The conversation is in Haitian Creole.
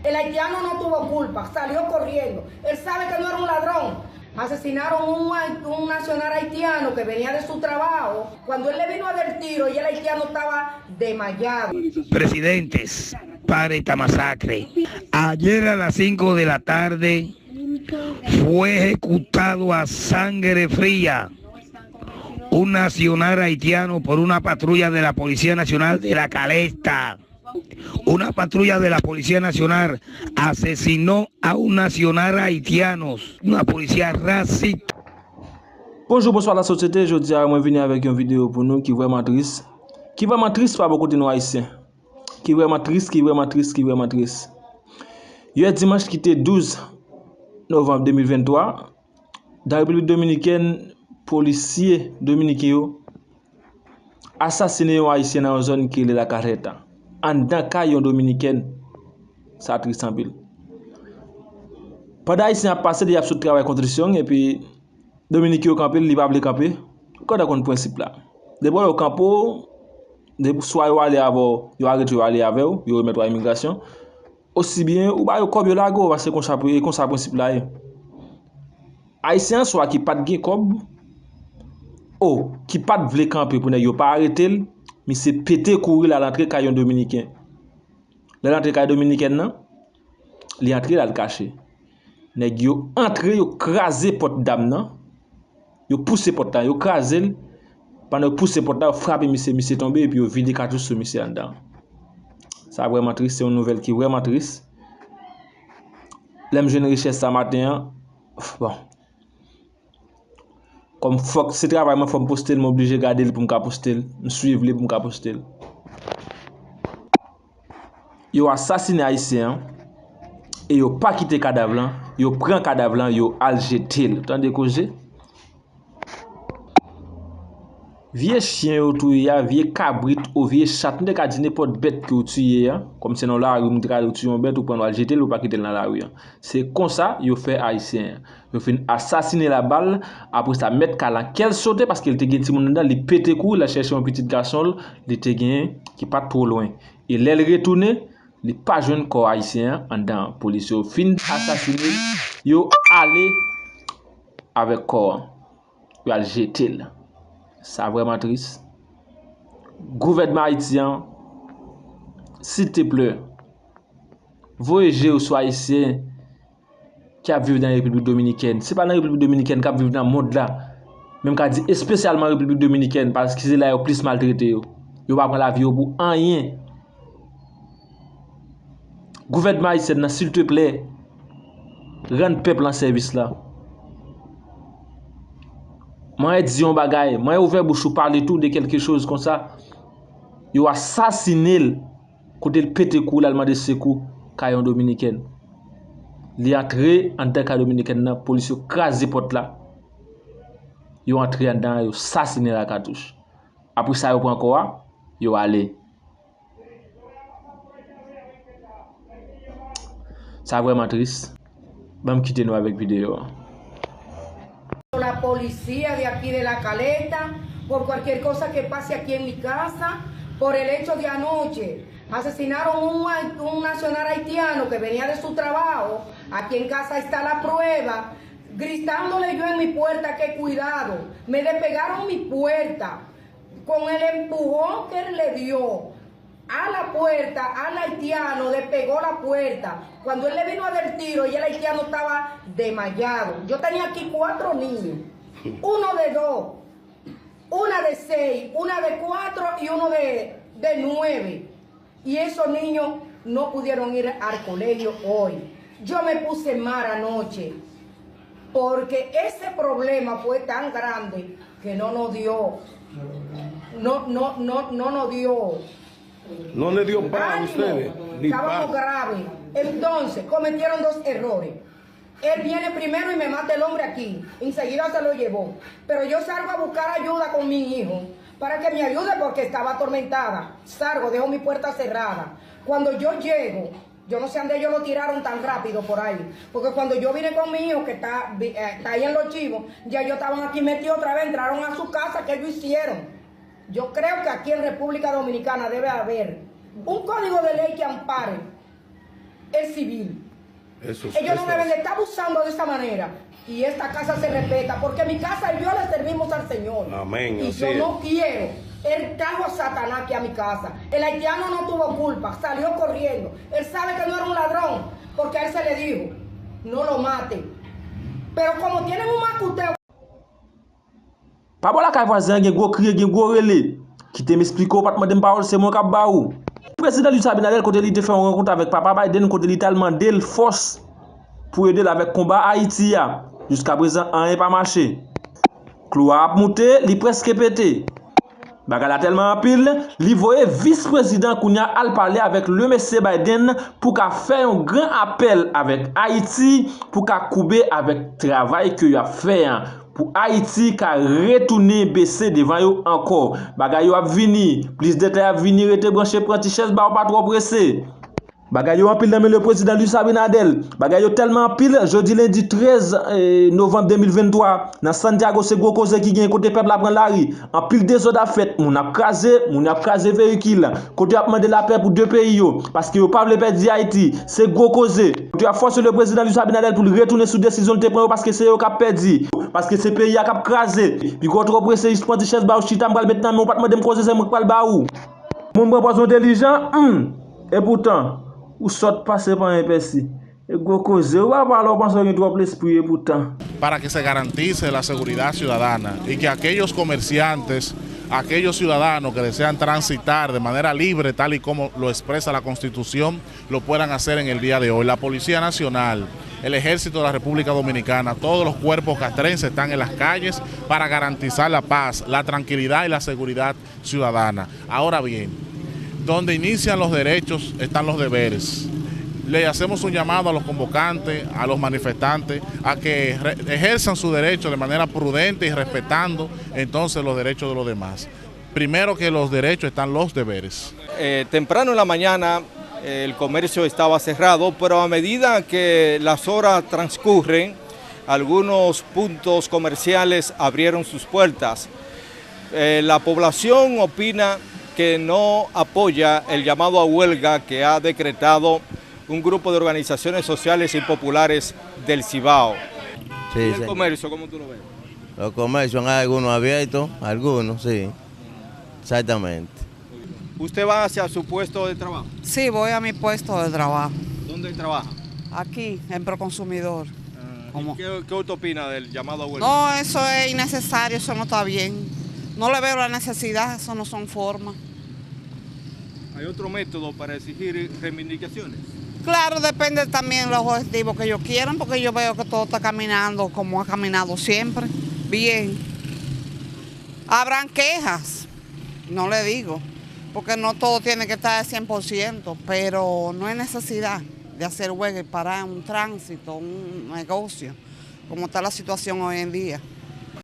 El haitiano no tuvo culpa, salió corriendo. Él sabe que no era un ladrón. Asesinaron un nacional haitiano que venía de su trabajo. Cuando él le vino a dar tiro, y el haitiano estaba desmayado. Presidentes, para esta masacre. Ayer a las 5 de la tarde fue ejecutado a sangre fría un nacional haitiano por una patrulla de la Policía Nacional de La Caleta. Una patrulla de la Policía Nacional asesinó a un nacional haitiano, una policía raciste. Bonjour, bonsoir la société. Je dis à moi venir avec une vidéo pour nous qui est vraiment triste. Qui est vraiment triste par beaucoup de nous haïtiens. Qui est vraiment triste, qui est vraiment triste, qui est vraiment triste. Hier dimanche qui était 12 novembre 2023, dans la République Dominicaine, policiers dominicains assassiné un haïtien dans une zone qui est la Carreta. En dans caillon dominicaine, ça triste en pile. Pendant haïtien a passé des absolu travail contrition et puis Dominique au campé, il va pas camper. Quand on le principe là. D'abord au campo, soit yo aller avant, yo arrêter aller avec, yo remettre à immigration. Aussi bien ou ba yo kob yo lago parce qu'on ça principe là. Haïtien soit qui pas de gain kob. Oh, qui pas de vle camper pour yo pas arrêter, mais c'est péter courir à l'entrée caillon dominicain. L'entrée caillon dominicaine nan, li entrer là le cacher. Nèg yo entrer yo craser porte dame nan. Yo pousse porte là, yo craser pendant pousse porte là, frapper monsieur tombé et puis yo vide cartouche sur monsieur en dedans. Ça vraiment triste, c'est une nouvelle qui est vraiment triste. L'aime jeune richesse ça matin. Bon. Comme faut c'est travail moi faut me poster, m'obligé garder pour me poster, me suivre pour me poster. Yo assassiné haïtien et yo pas quitter cadavre là, yo prend cadavre là, yo al jeter. Tandis que vieux chien ou touya, vieux cabrit ou vieux chat, ne ka di n'importe bête que ou tuye comme c'est dans la rue, m'te ka tuye un bête ou prendre al jeter ou pas quitter dans la rue. C'est comme ça yo fait haïtien. Yo fin assassiner la balle, après ça mettre kala quel sauter parce qu'il te gen ti moun dedans, li pété kou, la chercher un petit garçon, li te gen qui pas trop loin. Et l'elle retourner, li pas jeune corps haïtien en dedans. Police yo fin assassiner, yo aller avec corps. Yo al jeter. Ça vraiment triste. Gouvernement haïtien, s'il te plaît, voyagez ou soit haïtien qui a vécu dans la République Dominicaine. C'est pas dans la République Dominicaine qui a vécu dans le monde là. Même qui dit spécialement la République Dominicaine parce que c'est là où plus maltraité. Yo va prendre la vie pour rien. Gouvernement haïtien, s'il te plaît, rend peuple en service là. Moi dit un bagay, moi ouvert bouche parler tout de quelque chose comme ça. Yo assassiné côté le pété kou l'allemand de secours caillon dominicaine. Li entré en tant que dominicaine la police yo crasé porte là. Yo entré en dedans, yo assassiné la cartouche. Après ça yo prend quoi? Yo allé. Ça vraiment triste. Bam quitter nous avec vidéo. La policía de aquí de La Caleta, por cualquier cosa que pase aquí en mi casa, por el hecho de anoche. Asesinaron un nacional haitiano que venía de su trabajo. Aquí en casa está la prueba. Gritándole yo en mi puerta que cuidado. Me despegaron mi puerta con el empujón que él le dio a la puerta, al haitiano le pegó la puerta. Cuando él le vino a dar tiro, y el haitiano estaba desmayado. Yo tenía aquí 4 niños, uno de 2, una de 6, una de 4 y uno de 9. Y esos niños no pudieron ir al colegio hoy. Yo me puse mal anoche, porque ese problema fue tan grande que no nos dio, no nos dio. No le dio paz a ustedes. Estábamos graves. Entonces, cometieron 2 errores. Él viene primero y me mata el hombre aquí. Enseguida se lo llevó. Pero yo salgo a buscar ayuda con mi hijo para que me ayude porque estaba atormentada. Salgo, dejo mi puerta cerrada. Cuando yo llego, yo no sé dónde ellos lo tiraron tan rápido por ahí. Porque cuando yo vine con mi hijo, que está ahí en Los Chivos, ya ellos estaban aquí metidos otra vez, entraron a su casa, ¿qué ellos hicieron? Yo creo que aquí en República Dominicana debe haber un código de ley que ampare el civil. Ellos no deben de estar abusando de esta manera. Y esta casa se respeta, porque mi casa y yo le servimos al Señor. Amén. Y yo no quiero. Él trajo a Satanás aquí a mi casa. El haitiano no tuvo culpa, salió corriendo. Él sabe que no era un ladrón, porque a él se le dijo, no lo maten. Pero como tienen un macuteo. Pa bo la kay voisin gen gwo kriye, gen gwo rele. Ki te m'explique pat mwen parole, c'est moi k'ap ba ou. Président Luis Abinader kote li te fè un rencontre avec Papa Biden, kote li talman del force pour aider avec combat Haïti ya. Jusqu'à présent, rien pas marché. Cloua ap monté, li presque pété. Bagala tellement en pile, li voye vice-président Kounia al parler avec le monsieur Biden pour qu'a faire un grand appel avec Haïti pour qu'a couper avec travail que y a fait pour Haïti qu'a retourner baisser devant yo encore. Bagay yo a vini, plus de terre a vini rete branché prenti chaise ba pas trop pressé. Bagay yo en pile dans le président Luis Abinader. Bagay yo tellement en pile, jeudi lundi 13 novembre 2023 dans Santiago c'est gros cause qui gagne côté peuple a prendre la rue. En pile désordre a fait, moun a crasé véhicule. Côté a demandé la paix pour deux pays yo parce que yo pas veut perdre Haïti, c'est gros cause. Tu as forcé le président Luis Abinader pour retourner sous décision de prendre parce que c'est yo qui a perdu. Parce que c'est pays a cap crasé. Puis quand trop pressé, il prend des chaises ba ou chita m'pral maintenant, mais on pas demander me causer c'est moi qui parle ba ou. Mon propos intelligent, et pourtant ou sort passer par un persi. Et go cause ou va parler pense que trop l'esprit et pourtant. Para que se garantice la seguridad ciudadana y que aquellos comerciantes, aquellos ciudadanos que desean transitar de manera libre, tal y como lo expresa la Constitución, lo puedan hacer en el día de hoy. La Policía Nacional, el Ejército de la República Dominicana, todos los cuerpos castrenses están en las calles para garantizar la paz, la tranquilidad y la seguridad ciudadana. Ahora bien, donde inician los derechos están los deberes. Le hacemos un llamado a los convocantes, a los manifestantes, a que ejerzan su derecho de manera prudente y respetando entonces los derechos de los demás. Primero que los derechos están los deberes. Temprano en la mañana el comercio estaba cerrado, pero a medida que las horas transcurren, algunos puntos comerciales abrieron sus puertas. La población opina que no apoya el llamado a huelga que ha decretado un grupo de organizaciones sociales y populares del Cibao. Sí, ¿Y el comercio, cómo tú lo ves? Los comercios hay algunos abiertos, algunos, sí, exactamente. ¿Usted va hacia su puesto de trabajo? Sí, voy a mi puesto de trabajo. ¿Dónde trabaja? Aquí, en Proconsumidor. ¿Qué usted opina del llamado a huelga? No, eso es innecesario, eso no está bien. No le veo la necesidad, eso no son formas. ¿Hay otro método para exigir reivindicaciones? Claro, depende también de los objetivos que ellos quieran, porque yo veo que todo está caminando como ha caminado siempre, bien. Habrán quejas, no le digo, porque no todo tiene que estar al 100%, pero no hay necesidad de hacer huelga y parar un tránsito, un negocio, como está la situación hoy en día.